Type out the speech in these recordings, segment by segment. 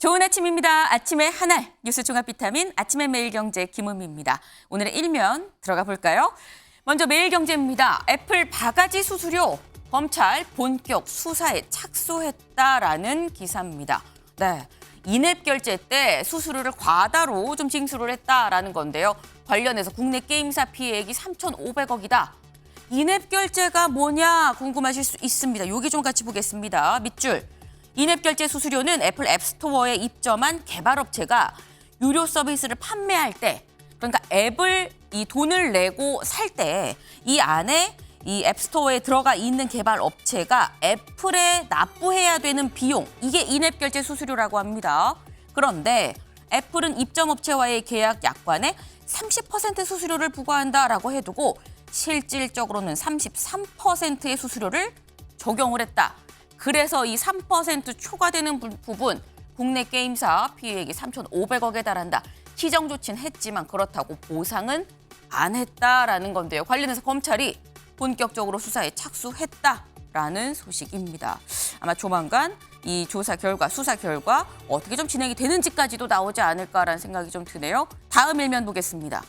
좋은 아침입니다. 아침의 하나 뉴스 종합 비타민 아침의 매일경제 김은미입니다. 오늘의 일면 들어가 볼까요? 먼저 매일경제입니다. 애플 바가지 수수료 검찰 본격 수사에 착수했다라는 기사입니다. 네, 인앱 결제 때 수수료를 과다로 좀 징수를 했다라는 건데요. 관련해서 국내 게임사 피해액이 3,500억이다. 인앱 결제가 뭐냐 궁금하실 수 있습니다. 여기 좀 같이 보겠습니다. 밑줄. 인앱 결제 수수료는 애플 앱스토어에 입점한 개발업체가 유료 서비스를 판매할 때, 그러니까 앱을 이 돈을 내고 살 때 이 안에 이 앱스토어에 들어가 있는 개발업체가 애플에 납부해야 되는 비용, 이게 인앱 결제 수수료라고 합니다. 그런데 애플은 입점업체와의 계약 약관에 30% 수수료를 부과한다라고 해두고 실질적으로는 33%의 수수료를 적용을 했다. 그래서 이 3% 초과되는 부분, 국내 게임사 피해액이 3,500억에 달한다. 시정 조치는 했지만 그렇다고 보상은 안 했다라는 건데요. 관련해서 검찰이 본격적으로 수사에 착수했다라는 소식입니다. 아마 조만간 이 조사 결과, 수사 결과 어떻게 좀 진행이 되는지까지도 나오지 않을까라는 생각이 좀 드네요. 다음 일면 보겠습니다.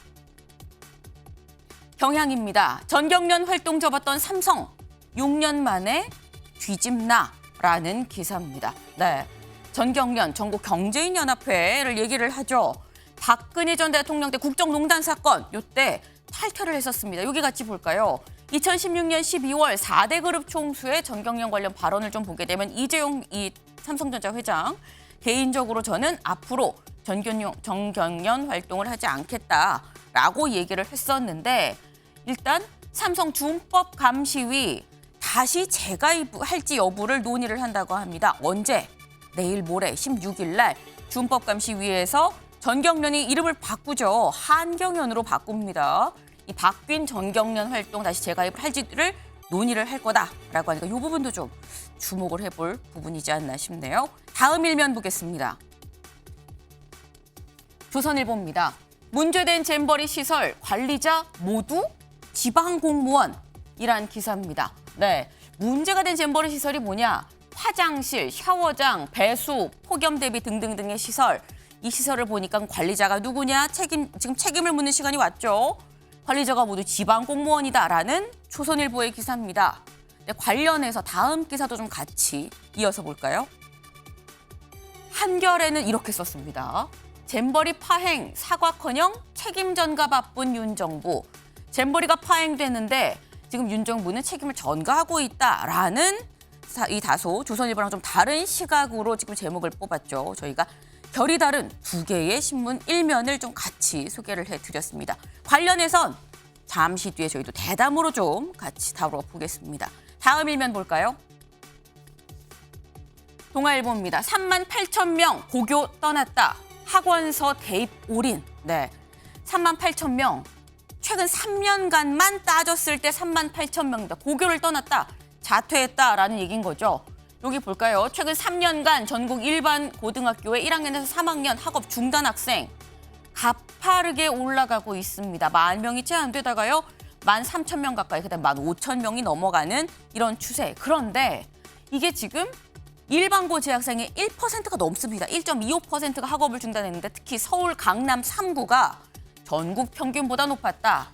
경향입니다. 전경련 활동 접었던 삼성 6년 만에 뒤집나라는 기사입니다. 네, 전경련 전국경제인연합회를 얘기를 하죠. 박근혜 전 대통령 때 국정농단 사건 이때 탈퇴를 했었습니다. 여기 같이 볼까요? 2016년 12월 4대 그룹 총수의 전경련 관련 발언을 좀 보게 되면 이재용 이 삼성전자 회장 개인적으로 저는 앞으로 전경련 활동을 하지 않겠다라고 얘기를 했었는데 일단 삼성 준법감시위 다시 재가입할지 여부를 논의를 한다고 합니다. 언제? 내일 모레 16일 날 준법감시위에서 전경련이 이름을 바꾸죠. 한경련으로 바꿉니다. 이 바뀐 전경련 활동 다시 재가입을 할지를 논의를 할 거다라고 하니까 이 부분도 좀 주목을 해볼 부분이지 않나 싶네요. 다음 일면 보겠습니다. 조선일보입니다. 문제된 잼버리 시설 관리자 모두 지방공무원이란 기사입니다. 네, 문제가 된 잼버리 시설이 뭐냐? 화장실, 샤워장, 배수, 폭염 대비 등등등의 시설. 이 시설을 보니까 관리자가 누구냐? 지금 책임을 묻는 시간이 왔죠. 관리자가 모두 지방공무원이다라는 조선일보의 기사입니다. 네, 관련해서 다음 기사도 좀 같이 이어서 볼까요? 한겨레는 이렇게 썼습니다. 잼버리 파행 사과커녕 책임 전가 바쁜 윤 정부. 잼버리가 파행되는데 지금 윤 정부는 책임을 전가하고 있다라는 이 다소 조선일보랑 좀 다른 시각으로 지금 제목을 뽑았죠. 저희가 결이 다른 두 개의 신문 일면을 좀 같이 소개를 해드렸습니다. 관련해선 잠시 뒤에 저희도 대담으로 좀 같이 다뤄보겠습니다. 다음 일면 볼까요? 동아일보입니다. 38,000명 고교 떠났다. 학원서 대입 올인. 네, 38,000명. 최근 3년간만 따졌을 때 38,000명이다. 고교를 떠났다. 자퇴했다라는 얘기인 거죠. 여기 볼까요? 최근 3년간 전국 일반 고등학교의 1학년에서 3학년 학업 중단 학생 가파르게 올라가고 있습니다. 10,000명이 채 안 되다가요. 13,000명 가까이, 그다음 15,000명이 넘어가는 이런 추세. 그런데 이게 지금 일반고 재학생의 1%가 넘습니다. 1.25%가 학업을 중단했는데 특히 서울, 강남 3구가 전국 평균보다 높았다.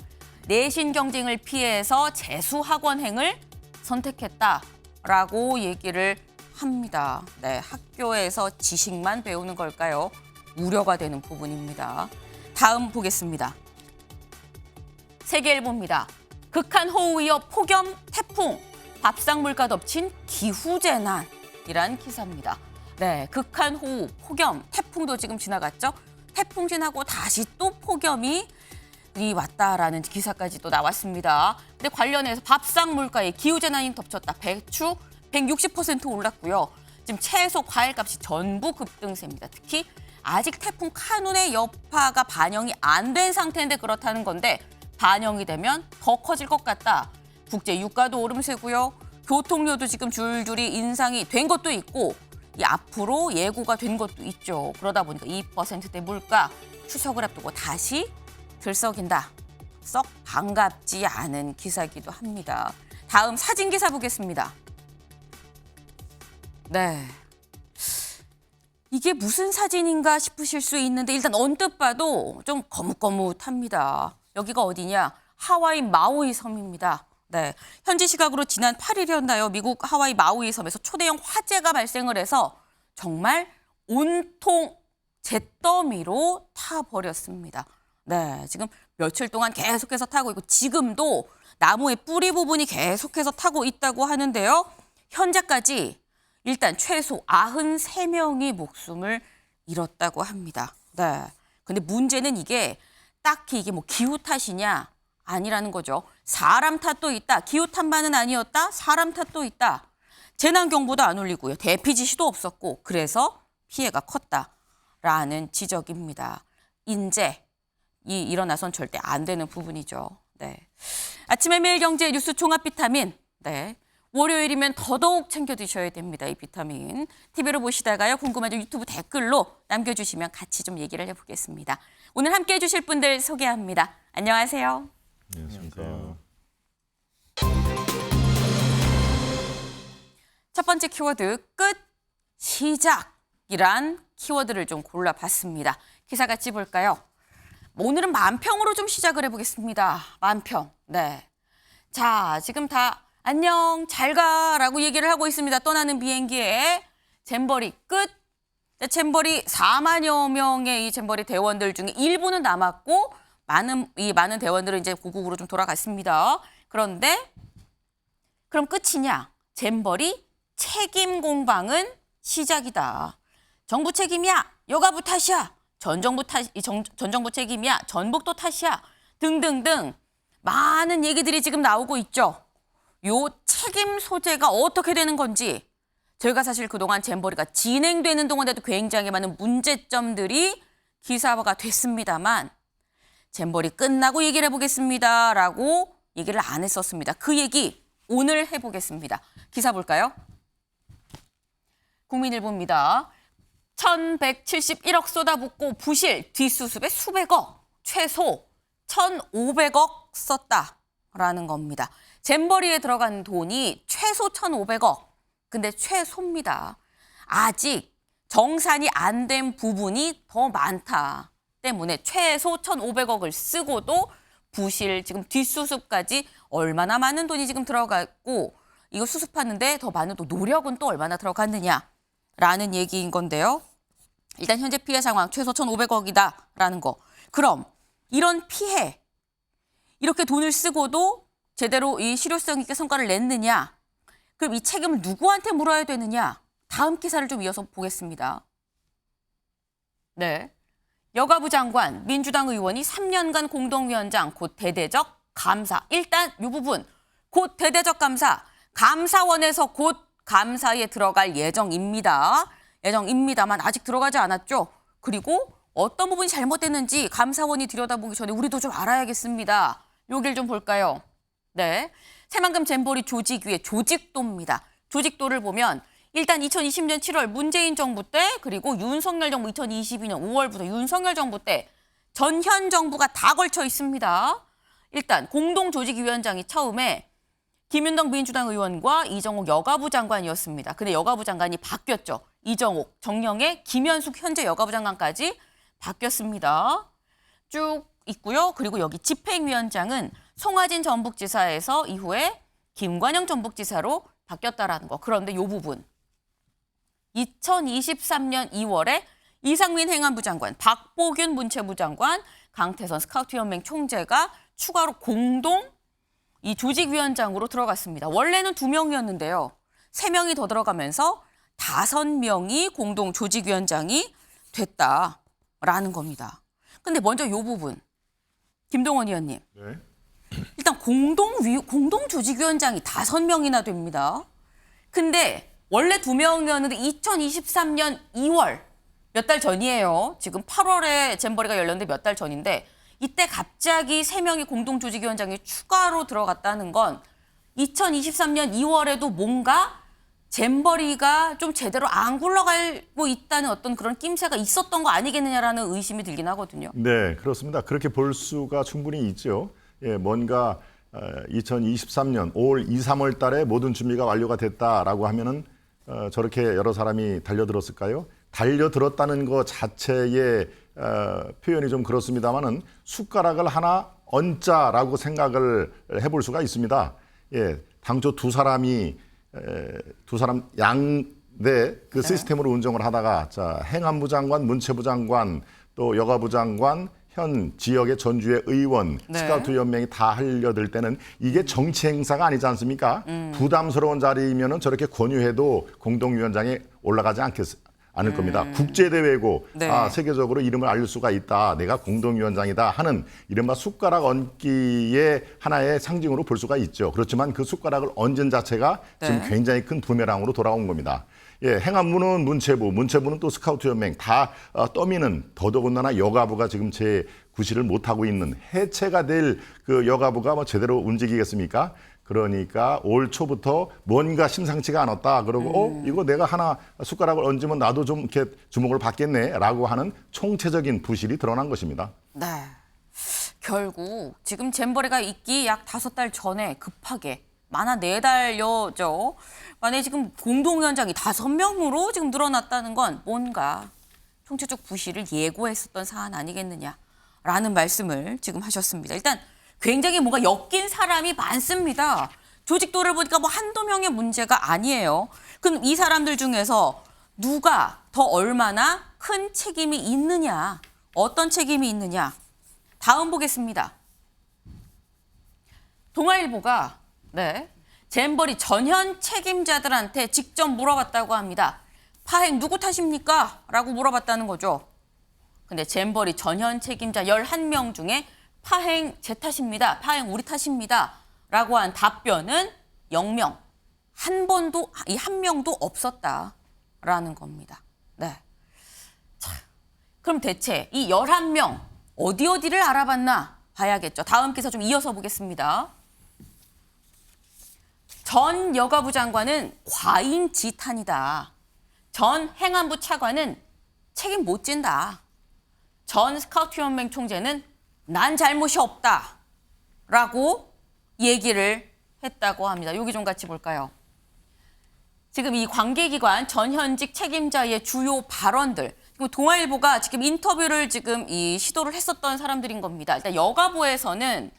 내신 경쟁을 피해서 재수 학원행을 선택했다라고 얘기를 합니다. 네, 학교에서 지식만 배우는 걸까요? 우려가 되는 부분입니다. 다음 보겠습니다. 세계일보입니다. 극한호우 이어 폭염, 태풍, 밥상물가 덮친 기후재난이란 기사입니다. 네, 극한호우, 폭염, 태풍도 지금 지나갔죠? 태풍 지나고 다시 또 폭염이 왔다라는 기사까지 또 나왔습니다. 근데 관련해서 밥상 물가에 기후재난이 덮쳤다. 배추 160% 올랐고요. 지금 채소, 과일값이 전부 급등세입니다. 특히 아직 태풍 카눈의 여파가 반영이 안 된 상태인데 그렇다는 건데 반영이 되면 더 커질 것 같다. 국제 유가도 오름세고요. 교통료도 지금 줄줄이 인상이 된 것도 있고 이 앞으로 예고가 된 것도 있죠. 그러다 보니까 2%대 물가 추석을 앞두고 다시 들썩인다. 썩 반갑지 않은 기사이기도 합니다. 다음 사진 기사 보겠습니다. 네, 이게 무슨 사진인가 싶으실 수 있는데 일단 언뜻 봐도 좀 거뭇거뭇합니다. 여기가 어디냐? 하와이 마우이 섬입니다. 네, 현지 시각으로 지난 8일이었나요? 미국 하와이 마우이 섬에서 초대형 화재가 발생을 해서 정말 온통 잿더미로 타버렸습니다. 네, 지금 며칠 동안 계속해서 타고 있고 지금도 나무의 뿌리 부분이 계속해서 타고 있다고 하는데요. 현재까지 일단 최소 93명이 목숨을 잃었다고 합니다. 네. 근데 문제는 이게 딱히 이게 뭐 기후 탓이냐 아니라는 거죠. 사람 탓도 있다. 기후 탓만은 아니었다. 사람 탓도 있다. 재난경보도 안 울리고요. 대피 지시도 없었고 그래서 피해가 컸다라는 지적입니다. 인제 일어나선 절대 안 되는 부분이죠. 네. 아침에 매일경제 뉴스 종합 비타민. 네. 월요일이면 더더욱 챙겨 드셔야 됩니다. 이 비타민. TV로 보시다가요. 궁금하죠? 유튜브 댓글로 남겨주시면 같이 좀 얘기를 해보겠습니다. 오늘 함께해 주실 분들 소개합니다. 안녕하세요. 안녕하십니까. 첫 번째 키워드 끝, 시작이란 키워드를 좀 골라봤습니다. 기사 같이 볼까요? 오늘은 만평으로 좀 시작을 해보겠습니다. 만평. 네. 자, 지금 다 안녕, 잘 가라고 얘기를 하고 있습니다. 떠나는 비행기에 잼버리 끝. 잼버리 4만여 명의 이 잼버리 대원들 중에 일부는 남았고 많은 대원들은 이제 고국으로 좀 돌아갔습니다. 그런데 그럼 끝이냐? 잼버리 책임 공방은 시작이다. 정부 책임이야. 여가부 탓이야. 전 정부 책임이야. 전북도 탓이야. 등등등 많은 얘기들이 지금 나오고 있죠. 요 책임 소재가 어떻게 되는 건지 저희가 사실 그동안 잼버리가 진행되는 동안에도 굉장히 많은 문제점들이 기사화가 됐습니다만 잼버리 끝나고 얘기를 해보겠습니다라고 얘기를 안 했었습니다. 그 얘기 오늘 해보겠습니다. 기사 볼까요? 국민일보입니다. 1,171억 쏟아붓고 부실 뒷수습에 수백억, 최소 1,500억 썼다라는 겁니다. 잼버리에 들어간 돈이 최소 1,500억. 근데 최소입니다. 아직 정산이 안 된 부분이 더 많다 때문에 최소 1,500억을 쓰고도 부실 지금 뒷수습까지 얼마나 많은 돈이 지금 들어갔고 이거 수습하는데 더 많은 또 노력은 또 얼마나 들어갔느냐라는 얘기인 건데요. 일단 현재 피해 상황 최소 1,500억이다라는 거. 그럼 이런 피해 이렇게 돈을 쓰고도 제대로 이 실효성 있게 성과를 냈느냐? 그럼 이 책임을 누구한테 물어야 되느냐? 다음 기사를 좀 이어서 보겠습니다. 네. 여가부 장관, 민주당 의원이 3년간 공동위원장, 곧 대대적 감사. 일단 이 부분, 곧 대대적 감사, 감사원에서 곧 감사에 들어갈 예정입니다만 아직 들어가지 않았죠. 그리고 어떤 부분이 잘못됐는지 감사원이 들여다보기 전에 우리도 좀 알아야겠습니다. 여길 좀 볼까요? 네, 새만금 잼버리 조직위의 조직도입니다. 조직도를 보면 일단 2020년 7월 문재인 정부 때 그리고 윤석열 정부 2022년 5월부터 윤석열 정부 때 전현 정부가 다 걸쳐 있습니다. 일단 공동조직위원장이 처음에 김윤덕 민주당 의원과 이정옥 여가부 장관이었습니다. 근데 여가부 장관이 바뀌었죠. 이정옥, 정영애, 김현숙 현재 여가부 장관까지 바뀌었습니다. 쭉 있고요. 그리고 여기 집행위원장은 송하진 전북지사에서 이후에 김관영 전북지사로 바뀌었다라는 거. 그런데 이 부분 2023년 2월에 이상민 행안부 장관, 박보균 문체부 장관, 강태선 스카우트연맹 총재가 추가로 공동 이 조직위원장으로 들어갔습니다. 원래는 2명이었는데요. 3명이 더 들어가면서 5명이 공동 조직위원장이 됐다라는 겁니다. 근데 먼저 이 부분, 김동원 의원님. 네. 일단 공동 조직위원장이 5명이나 됩니다. 근데 원래 2명이었는데 2023년 2월 몇 달 전이에요. 지금 8월에 잼버리가 열렸는데 몇 달 전인데 이때 갑자기 3명이 공동조직위원장이 추가로 들어갔다는 건 2023년 2월에도 뭔가 잼버리가 좀 제대로 안 굴러가고 있다는 어떤 그런 낌새가 있었던 거 아니겠느냐라는 의심이 들긴 하거든요. 네, 그렇습니다. 그렇게 볼 수가 충분히 있죠. 예, 뭔가 2023년 5월, 2, 3월 달에 모든 준비가 완료가 됐다라고 하면은 저렇게 여러 사람이 달려들었을까요? 달려들었다는 것 자체의 표현이 좀 그렇습니다만은 숟가락을 하나 얹자라고 생각을 해볼 수가 있습니다. 예, 당초 두 사람 양대 그 시스템으로 운정을 하다가 자, 행안부 장관, 문체부 장관, 또 여가부 장관, 현 지역의 전주의 의원, 스카우트 연맹이 다 하려들 때는 이게 정치 행사가 아니지 않습니까? 부담스러운 자리면은 저렇게 권유해도 공동위원장에 올라가지 않을 겁니다. 국제대회고 세계적으로 이름을 알릴 수가 있다. 내가 공동위원장이다 하는 이른바 숟가락 얹기의 하나의 상징으로 볼 수가 있죠. 그렇지만 그 숟가락을 얹은 자체가 지금 굉장히 큰 부메랑으로 돌아온 겁니다. 예, 행안부는 문체부, 문체부는 또 스카우트 연맹 다 떠미는 더더군다나 여가부가 지금 제 구실을 못하고 있는 해체가 될 그 여가부가 뭐 제대로 움직이겠습니까? 그러니까 올 초부터 뭔가 심상치가 않았다. 그러고 이거 내가 하나 숟가락을 얹으면 나도 좀 이렇게 주목을 받겠네라고 하는 총체적인 부실이 드러난 것입니다. 네. 결국 지금 잼버리가 있기 약 5달 전에 급하게 많아 4달여죠. 만약에 지금 공동위원장이 5명으로 지금 늘어났다는 건 뭔가 총체적 부실을 예고했었던 사안 아니겠느냐라는 말씀을 지금 하셨습니다. 일단 굉장히 뭔가 엮인 사람이 많습니다. 조직도를 보니까 뭐 한두 명의 문제가 아니에요. 그럼 이 사람들 중에서 누가 더 얼마나 큰 책임이 있느냐, 어떤 책임이 있느냐. 다음 보겠습니다. 동아일보가 잼버리 전현 책임자들한테 직접 물어봤다고 합니다. 파행 누구 탓입니까? 라고 물어봤다는 거죠. 근데 잼버리 전현 책임자 11명 중에 파행 제 탓입니다. 파행 우리 탓입니다. 라고 한 답변은 0명. 한 명도 없었다라는 겁니다. 네. 자, 그럼 대체 이 11명 어디를 알아봤나 봐야겠죠. 다음 기사 좀 이어서 보겠습니다. 전 여가부 장관은 과잉 지탄이다. 전 행안부 차관은 책임 못 진다. 전 스카우트연맹 총재는 난 잘못이 없다. 라고 얘기를 했다고 합니다. 여기 좀 같이 볼까요? 지금 이 관계기관 전현직 책임자의 주요 발언들. 동아일보가 지금 인터뷰를 지금 시도를 했었던 사람들인 겁니다. 일단 여가부에서는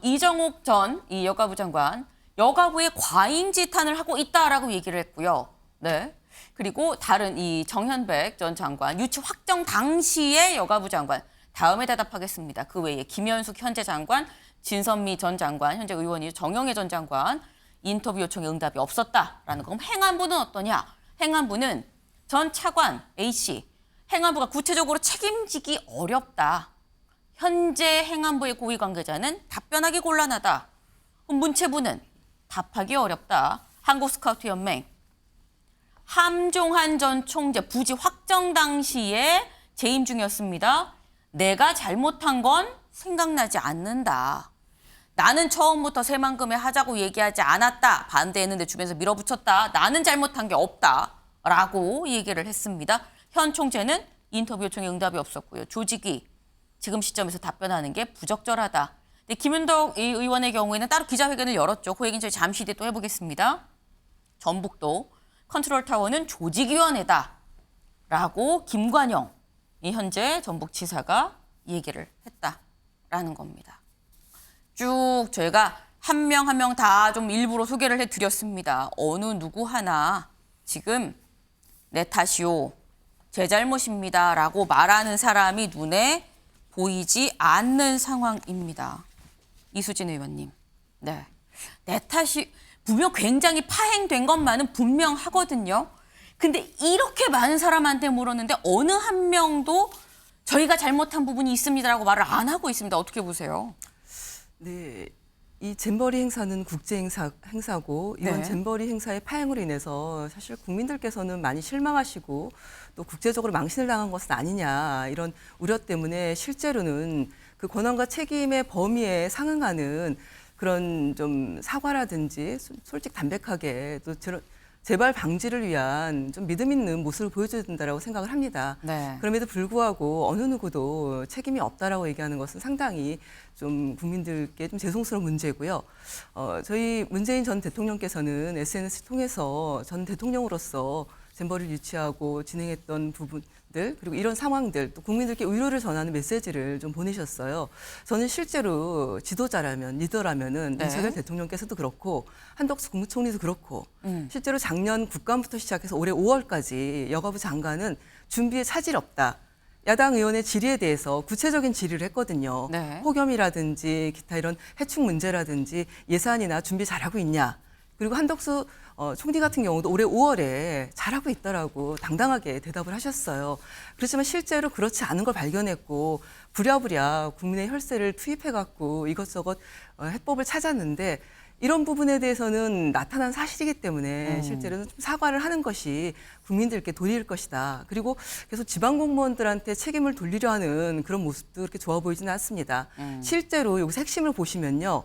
이정옥 전 이 여가부 장관, 여가부의 과잉 지탄을 하고 있다라고 얘기를 했고요. 네. 그리고 다른 이 정현백 전 장관, 유치 확정 당시의 여가부 장관, 다음에 대답하겠습니다. 그 외에 김현숙 현재 장관, 진선미 전 장관, 현재 의원이 정영애 전 장관, 인터뷰 요청에 응답이 없었다라는 거. 그럼 행안부는 어떠냐? 행안부는 전 차관 A씨, 행안부가 구체적으로 책임지기 어렵다. 현재 행안부의 고위 관계자는 답변하기 곤란하다. 그럼 문체부는 답하기 어렵다. 한국스카우트연맹, 함종한 전 총재 부지 확정 당시에 재임 중이었습니다. 내가 잘못한 건 생각나지 않는다. 나는 처음부터 새만금에 하자고 얘기하지 않았다. 반대했는데 주변에서 밀어붙였다. 나는 잘못한 게 없다. 라고 얘기를 했습니다. 현 총재는 인터뷰 요청에 응답이 없었고요. 조직이 지금 시점에서 답변하는 게 부적절하다. 근데 김윤덕 의원의 경우에는 따로 기자회견을 열었죠. 그 얘기는 저희 잠시 뒤에 또 해보겠습니다. 전북도 컨트롤타워는 조직위원회다. 라고 김관영 현재 전북지사가 얘기를 했다라는 겁니다. 쭉 저희가 한 명 한 명 다 좀 일부러 소개를 해드렸습니다. 어느 누구 하나 지금 내 탓이요, 제 잘못입니다 라고 말하는 사람이 눈에 보이지 않는 상황입니다. 이수진 의원님. 네. 내 탓이 분명 굉장히 파행된 것만은 분명하거든요. 근데 이렇게 많은 사람한테 물었는데 어느 한 명도 저희가 잘못한 부분이 있습니다라고 말을 안 하고 있습니다. 어떻게 보세요? 네, 이 잼버리 행사는 국제 행사고 이번 네. 잼버리 행사의 파행으로 인해서 사실 국민들께서는 많이 실망하시고 또 국제적으로 망신을 당한 것은 아니냐 이런 우려 때문에 실제로는 그 권한과 책임의 범위에 상응하는 그런 좀 사과라든지 솔직 담백하게 또 재발 방지를 위한 좀 믿음 있는 모습을 보여줘야 된다고 생각을 합니다. 네. 그럼에도 불구하고 어느 누구도 책임이 없다라고 얘기하는 것은 상당히 좀 국민들께 좀 죄송스러운 문제고요. 저희 문재인 전 대통령께서는 SNS를 통해서 전 대통령으로서 잼버리를 유치하고 진행했던 부분들 그리고 이런 상황들 또 국민들께 위로를 전하는 메시지를 좀 보내셨어요. 저는 실제로 지도자라면 리더라면은 네. 윤석열 대통령께서도 그렇고 한덕수 국무총리도 그렇고 실제로 작년 국감부터 시작해서 올해 5월까지 여가부 장관은 준비에 차질 없다. 야당 의원의 질의에 대해서 구체적인 질의를 했거든요. 네. 폭염이라든지 기타 이런 해충 문제라든지 예산이나 준비 잘하고 있냐. 그리고 한덕수 총리 같은 경우도 올해 5월에 잘하고 있다라고 당당하게 대답을 하셨어요. 그렇지만 실제로 그렇지 않은 걸 발견했고 부랴부랴 국민의 혈세를 투입해갖고 이것저것 해법을 찾았는데 이런 부분에 대해서는 나타난 사실이기 때문에 실제로는 좀 사과를 하는 것이 국민들께 도리일 것이다. 그리고 계속 지방 공무원들한테 책임을 돌리려 하는 그런 모습도 그렇게 좋아 보이지는 않습니다. 실제로 여기서 핵심을 보시면요.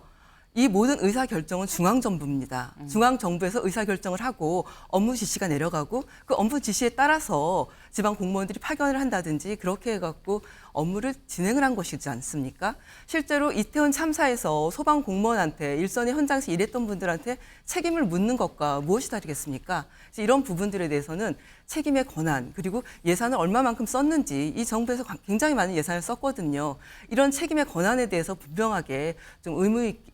이 모든 의사결정은 중앙정부입니다. 중앙정부에서 의사결정을 하고 업무 지시가 내려가고 그 업무 지시에 따라서 지방 공무원들이 파견을 한다든지 그렇게 해갖고 업무를 진행을 한 것이지 않습니까? 실제로 이태원 참사에서 소방 공무원한테 일선의 현장에서 일했던 분들한테 책임을 묻는 것과 무엇이 다르겠습니까? 이런 부분들에 대해서는 책임의 권한 그리고 예산을 얼마만큼 썼는지 이 정부에서 굉장히 많은 예산을 썼거든요. 이런 책임의 권한에 대해서 분명하게 좀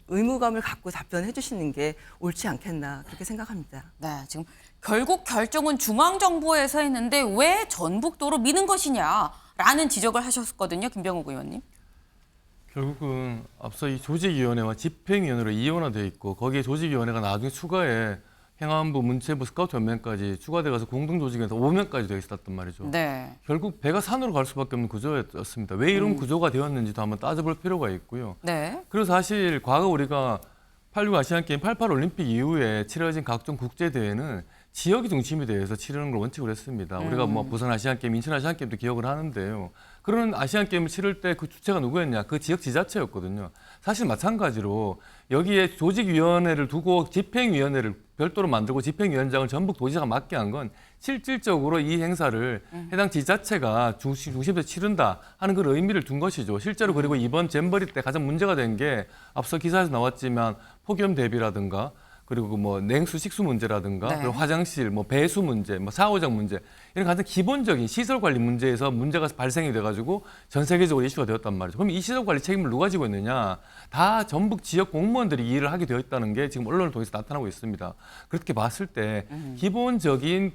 의무감을 갖고 답변해 주시는 게 옳지 않겠나 그렇게 생각합니다. 네, 지금 결국 결정은 중앙정부에서 했는데 왜 전북도로 미는 것이냐라는 지적을 하셨거든요. 김병욱 의원님. 결국은 앞서 이 조직위원회와 집행위원회로 이원화되어 있고 거기에 조직위원회가 나중에 추가해 행안부, 문체부, 스카우트 연맹까지 추가돼 가서 공동조직에서 5명까지 되어 있었단 말이죠. 네. 결국 배가 산으로 갈 수밖에 없는 구조였습니다. 왜 이런 구조가 되었는지도 한번 따져볼 필요가 있고요. 네. 그리고 사실 과거 우리가 86 아시안게임, 88 올림픽 이후에 치러진 각종 국제대회는 지역이 중심이 되어서 치르는 걸 원칙으로 했습니다. 우리가 뭐 부산 아시안게임, 인천 아시안게임도 기억을 하는데요. 그런 아시안게임을 치를 때 그 주체가 누구였냐? 그 지역 지자체였거든요. 사실 마찬가지로 여기에 조직위원회를 두고 집행위원회를 별도로 만들고 집행위원장을 전북 도지사가 맡게 한 건 실질적으로 이 행사를 해당 지자체가 중심에서 치른다 하는 그런 의미를 둔 것이죠. 실제로 그리고 이번 잼버리 때 가장 문제가 된 게 앞서 기사에서 나왔지만 폭염 대비라든가 그리고 뭐 냉수 식수 문제라든가 네. 그리고 화장실, 뭐 배수 문제, 뭐 샤워장 문제 이런 가장 기본적인 시설 관리 문제에서 문제가 발생이 돼가지고 전 세계적으로 이슈가 되었단 말이죠. 그럼 이 시설 관리 책임을 누가 지고 있느냐? 다 전북 지역 공무원들이 이 일을 하게 되어 있다는 게 지금 언론을 통해서 나타나고 있습니다. 그렇게 봤을 때 기본적인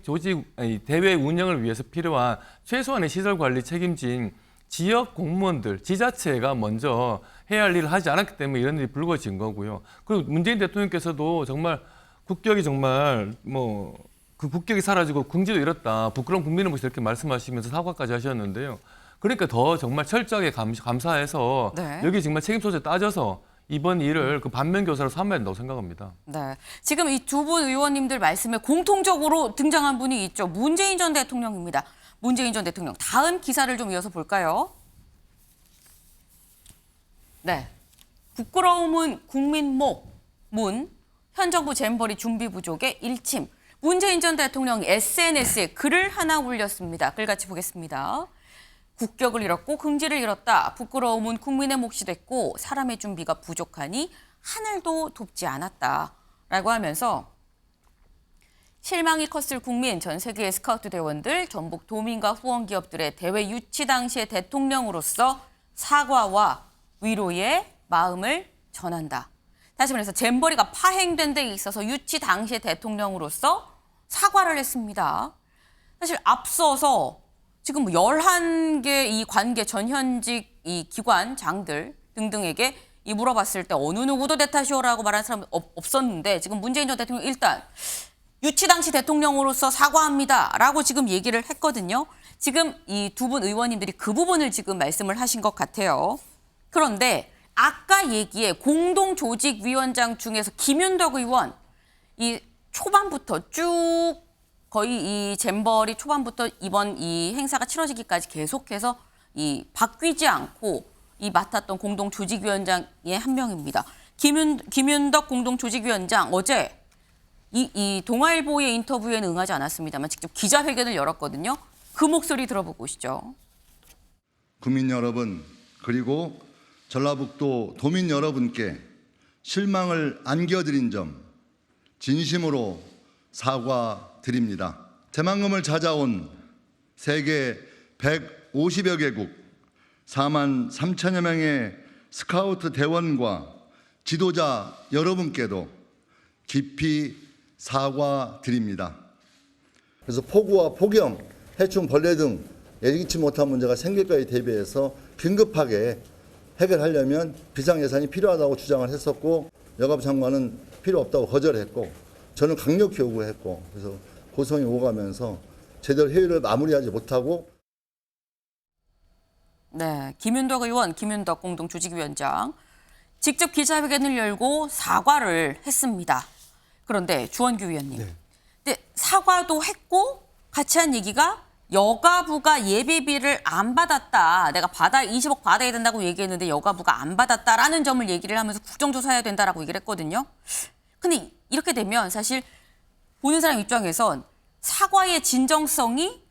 대회 운영을 위해서 필요한 최소한의 시설 관리 책임진 지역 공무원들, 지자체가 먼저 해야 할 일을 하지 않았기 때문에 이런 일이 불거진 거고요. 그리고 문재인 대통령께서도 정말 국격이 정말 그 국격이 사라지고 긍지도 잃었다. 부끄러운 국민의 모습 이렇게 말씀하시면서 사과까지 하셨는데요. 그러니까 더 정말 철저하게 감사해서 네. 여기 정말 책임 소재 따져서 이번 일을 그 반면 교사로 삼아야 된다고 생각합니다. 네. 지금 이 두 분 의원님들 말씀에 공통적으로 등장한 분이 있죠. 문재인 전 대통령입니다. 문재인 전 대통령. 다음 기사를 좀 이어서 볼까요? 네. 부끄러움은 국민목. 현 정부 잼버리 준비 부족의 일침. 문재인 전 대통령 SNS에 글을 하나 올렸습니다. 글 같이 보겠습니다. 국격을 잃었고 긍지를 잃었다. 부끄러움은 국민의 몫이 됐고 사람의 준비가 부족하니 하늘도 돕지 않았다. 라고 하면서 실망이 컸을 국민, 전 세계의 스카우트 대원들, 전북 도민과 후원 기업들의 대회 유치 당시의 대통령으로서 사과와 위로의 마음을 전한다. 다시 말해서 잼버리가 파행된 데 있어서 유치 당시의 대통령으로서 사과를 했습니다. 사실 앞서서 지금 11개 이 관계 전현직 이 기관장들 등등에게 이 물어봤을 때 어느 누구도 내 탓이오라고 말하는 사람은 없었는데 지금 문재인 전 대통령 일단 유치 당시 대통령으로서 사과합니다라고 지금 얘기를 했거든요. 지금 이 두 분 의원님들이 그 부분을 지금 말씀을 하신 것 같아요. 그런데 아까 얘기에 공동조직위원장 중에서 김윤덕 의원 이 초반부터 쭉 거의 이 잼버리 초반부터 이번 이 행사가 치러지기까지 계속해서 이 바뀌지 않고 이 맡았던 공동조직위원장의 한 명입니다. 김윤덕 공동조직위원장 어제 이 동아일보의 인터뷰에는 응하지 않았습니다만 직접 기자회견을 열었거든요. 그 목소리 들어보고 오시죠. 국민 여러분 그리고 전라북도 도민 여러분께 실망을 안겨드린 점 진심으로 사과드립니다. 새만금을 찾아온 세계 150여 개국 4만 3천여 명의 스카우트 대원과 지도자 여러분께도 깊이 사과드립니다. 그래서 폭우와 폭염, 해충, 벌레 등 예기치 못한 문제가 생길 거에 대비해서 긴급하게 해결하려면 비상 예산이 필요하다고 주장을 했었고 여가부 장관은 필요 없다고 거절했고 저는 강력히 요구했고 그래서 고성이 오가면서 제대로 회의를 마무리하지 못하고 네, 김윤덕 의원, 김윤덕 공동조직위원장 직접 기자회견을 열고 사과를 했습니다. 그런데 주원규 위원님, 근데 사과도 했고 같이 한 얘기가 여가부가 예비비를 안 받았다. 내가 20억 받아야 된다고 얘기했는데 여가부가 안 받았다라는 점을 얘기를 하면서 국정조사해야 된다라고 얘기를 했거든요. 근데 이렇게 되면 사실 보는 사람 입장에선 사과의 진정성이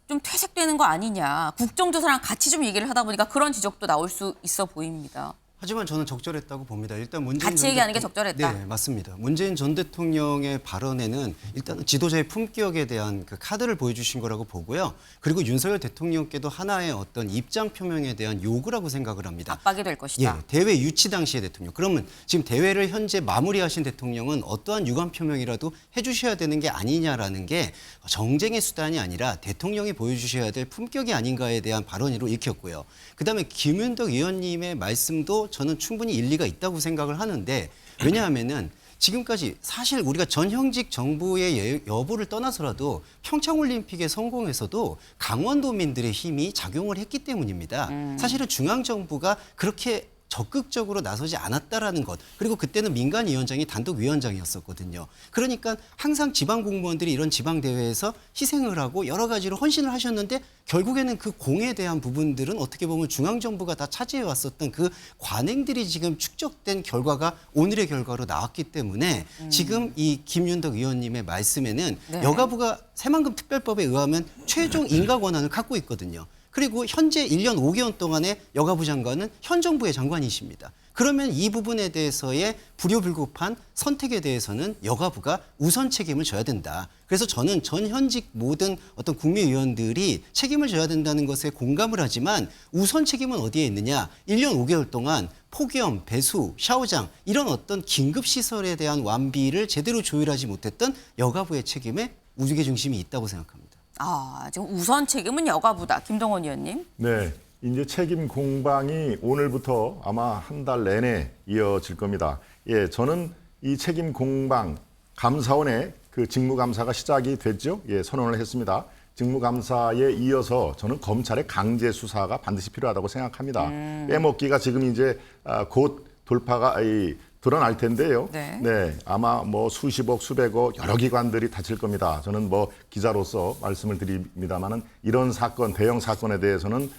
좀 퇴색되는 거 아니냐. 국정조사랑 같이 좀 얘기를 하다 보니까 그런 지적도 나올 수 있어 보입니다. 하지만 저는 적절했다고 봅니다. 일단 문재인 같이 전 얘기하는 게 대통령- 적절했다? 네, 맞습니다. 문재인 전 대통령의 발언에는 일단 지도자의 품격에 대한 그 카드를 보여주신 거라고 보고요. 그리고 윤석열 대통령께도 하나의 어떤 입장 표명에 대한 요구라고 생각을 합니다. 압박이 될 것이다. 예, 대회 유치 당시의 대통령. 그러면 지금 대회를 현재 마무리하신 대통령은 어떠한 유감 표명이라도 해주셔야 되는 게 아니냐라는 게 정쟁의 수단이 아니라 대통령이 보여주셔야 될 품격이 아닌가에 대한 발언으로 읽혔고요. 그다음에 김윤덕 의원님의 말씀도 저는 충분히 일리가 있다고 생각을 하는데 왜냐하면은 지금까지 사실 우리가 전형직 정부의 여부를 떠나서라도 평창올림픽의 성공에서도 강원도민들의 힘이 작용을 했기 때문입니다. 사실은 중앙정부가 그렇게 적극적으로 나서지 않았다라는 것. 그리고 그때는 민간위원장이 단독위원장이었었거든요. 그러니까 항상 지방 공무원들이 이런 지방 대회에서 희생을 하고 여러 가지로 헌신을 하셨는데 결국에는 그 공에 대한 부분들은 어떻게 보면 중앙정부가 다 차지해 왔었던 그 관행들이 지금 축적된 결과가 오늘의 결과로 나왔기 때문에 지금 이 김윤덕 의원님의 말씀에는 네. 여가부가 새만금 특별법에 의하면 최종 인가 권한을 갖고 있거든요. 그리고 현재 1년 5개월 동안의 여가부 장관은 현 정부의 장관이십니다. 그러면 이 부분에 대해서의 불효불급한 선택에 대해서는 여가부가 우선 책임을 져야 된다. 그래서 저는 전현직 모든 어떤 국민의원들이 책임을 져야 된다는 것에 공감을 하지만 우선 책임은 어디에 있느냐. 1년 5개월 동안 폭염, 배수, 샤워장 이런 어떤 긴급시설에 대한 완비를 제대로 조율하지 못했던 여가부의 책임에 무게중심이 있다고 생각합니다. 지금 우선 책임은 여가부다. 김동원 의원님. 네, 이제 책임 공방이 오늘부터 아마 한 달 내내 이어질 겁니다. 예, 저는 이 책임 공방 감사원의 그 직무감사가 시작이 됐죠. 예, 선언을 했습니다. 직무감사에 이어서 저는 검찰의 강제 수사가 반드시 필요하다고 생각합니다. 빼먹기가 지금 이제 곧 돌파가 드러날 텐데요. 네. 아마 뭐 수십억, 수백억 여러 기관들이 다칠 겁니다. 저는 뭐 기자로서 말씀을 드립니다만은 이런 사건, 대형 사건에 대해서는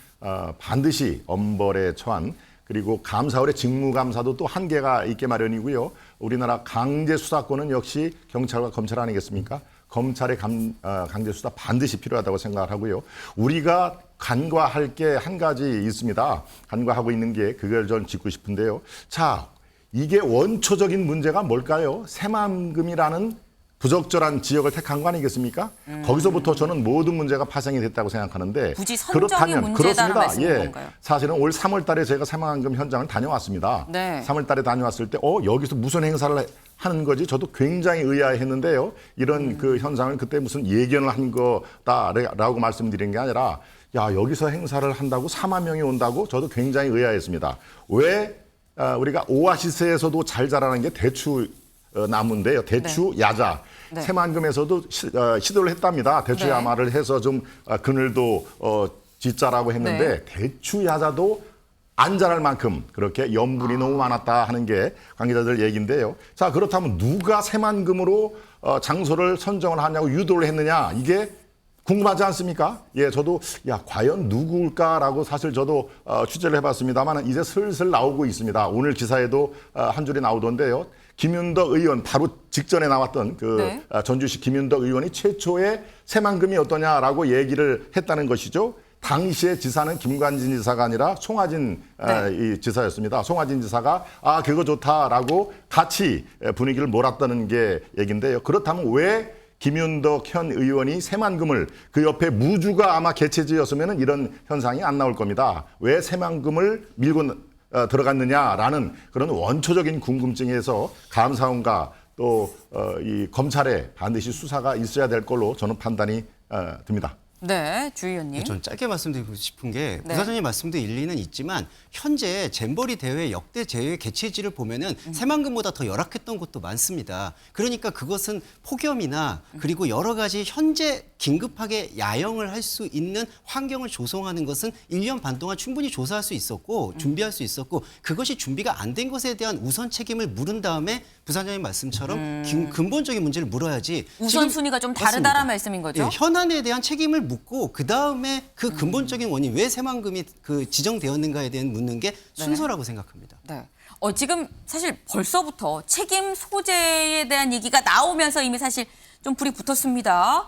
반드시 엄벌에 처한 그리고 감사원의 직무감사도 또 한계가 있게 마련이고요. 우리나라 강제 수사권은 역시 경찰과 검찰 아니겠습니까? 검찰의 강제 수사 반드시 필요하다고 생각을 하고요. 우리가 간과할 게 한 가지 있습니다. 간과하고 있는 게 그걸 전 짚고 싶은데요. 자, 이게 원초적인 문제가 뭘까요? 새만금이라는 부적절한 지역을 택한 거 아니겠습니까? 거기서부터 저는 모든 문제가 파생이 됐다고 생각하는데 굳이 선정이 문제다는 말씀인 건가요? 사실은 올 3월 달에 제가 새만금 현장을 다녀왔습니다. 네. 3월 달에 다녀왔을 때 여기서 무슨 행사를 하는 거지? 저도 굉장히 의아했는데요. 이런 그 현상을 그때 무슨 예견을 한 거다라고 말씀드린 게 아니라 야, 여기서 행사를 한다고 4만 명이 온다고 저도 굉장히 의아했습니다. 왜 우리가 오아시스에서도 잘 자라는 게 대추 나무인데요. 대추 야자. 네. 새만금에서도 시도를 했답니다. 대추 네. 야마를 해서 좀 그늘도 짓자라고 했는데 대추 야자도 안 자랄 만큼 그렇게 염분이 너무 많았다 하는 게 관계자들 얘기인데요. 자, 그렇다면 누가 새만금으로 장소를 선정을 하냐고 유도를 했느냐. 이게 궁금하지 않습니까? 예, 저도 과연 누구일까라고 사실 저도 취재를 해봤습니다만 이제 슬슬 나오고 있습니다. 오늘 기사에도 한 줄이 나오던데요. 김윤덕 의원 바로 직전에 나왔던 전주시 김윤덕 의원이 최초의 새만금이 어떠냐라고 얘기를 했다는 것이죠. 당시의 지사는 김관진 지사가 아니라 송하진 이 지사였습니다. 송하진 지사가 그거 좋다라고 같이 분위기를 몰았다는 게 얘기인데요. 그렇다면 왜 김윤덕 현 의원이 새만금을 그 옆에 무주가 아마 개체지였으면 이런 현상이 안 나올 겁니다. 왜 새만금을 밀고 들어갔느냐라는 그런 원초적인 궁금증에서 감사원과 또 이 검찰에 반드시 수사가 있어야 될 걸로 저는 판단이 듭니다. 네, 주 의원님. 전 짧게 말씀드리고 싶은 게 네. 부사장님 말씀도 일리는 있지만 현재 잼버리 대회 역대 대회 개최지를 보면은 새만금보다 더 열악했던 곳도 많습니다. 그러니까 그것은 폭염이나 그리고 여러 가지 현재 긴급하게 야영을 할 수 있는 환경을 조성하는 것은 1년 반 동안 충분히 조사할 수 있었고 준비할 수 있었고 그것이 준비가 안 된 것에 대한 우선 책임을 물은 다음에 부사장님 말씀처럼 근본적인 문제를 물어야지. 우선순위가 좀 다르다라는 맞습니다. 말씀인 거죠? 예, 현안에 대한 책임을 묻고 그 다음에 그 근본적인 원인 왜 새만금이 그 지정되었는가에 대한 묻는 게 순서라고 생각합니다. 네. 지금 사실 벌써부터 책임 소재에 대한 얘기가 나오면서 이미 사실 좀 불이 붙었습니다.